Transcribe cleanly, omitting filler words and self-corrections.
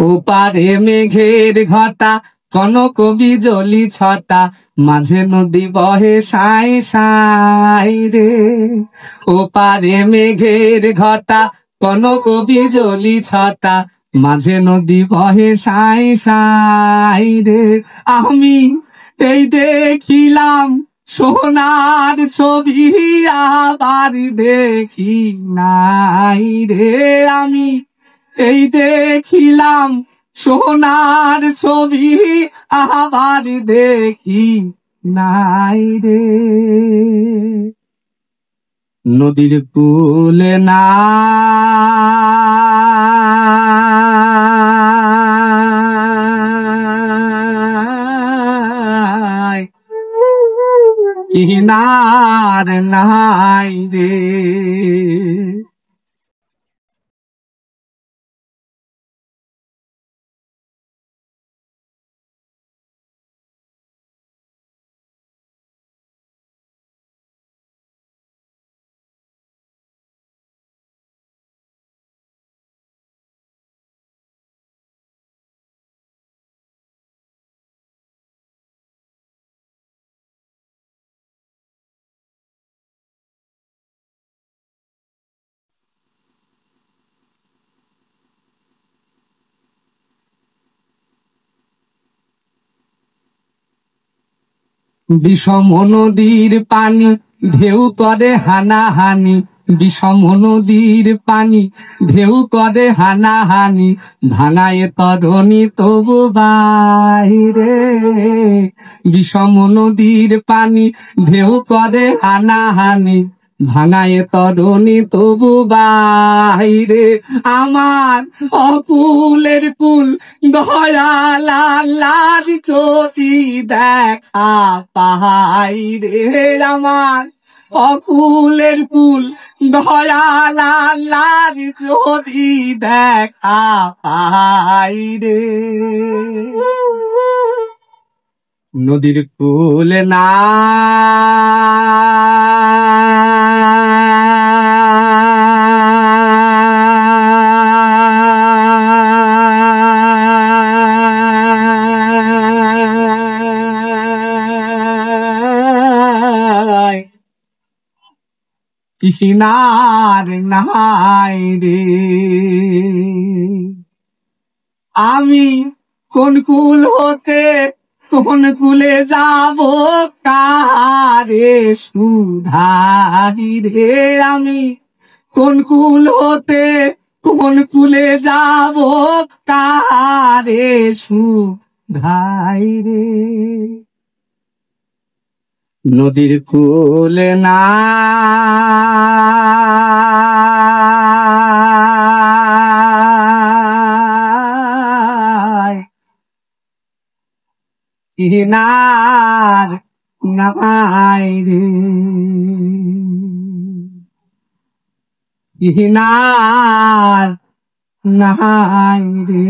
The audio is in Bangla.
ওপারে মেঘের ঘটা কনক বিজলি ছটা মাঝে নদী বহে সাই সাই রে। ওপারে মেঘের ঘটা কনক বিজলি ছটা মাঝে নদী বহে সাই সাই রে। আমি এই দেখিলাম সোনার ছবি আবার দেখি নাই রে। আমি এই দেখিলাম সোনার ছবি আবার দেখি নাই রে। নদীর কূলে না কিনার নাই রে। বিষম নদীর পানি ঢেউ করে হানাহানি, বিষম নদীর পানি ঢেউ করে হানাহানি, ভাঙায় তরণী তবু বাইরে। বিষম নদীর পানি ঢেউ করে হানাহানি, ভাঙায় তরণী তবু বাইরে। আমার অকুলের কুল দয়াল আল্লাহর যদি দেখা পাই রে। আমার অকুলের কুল দয়াল আল্লাহর যদি দেখা পাই রে। নদীর কূলে না কিনার নাই রে। আমি কোন কুল হতে কোন কুলে যাব কারে সুধাই রে। আমি কোন কুল হতে কোন কুলে যাব কারে সুধাই রে। নদীর কূলে না কিনার নাই রে। কিনার নাই রে।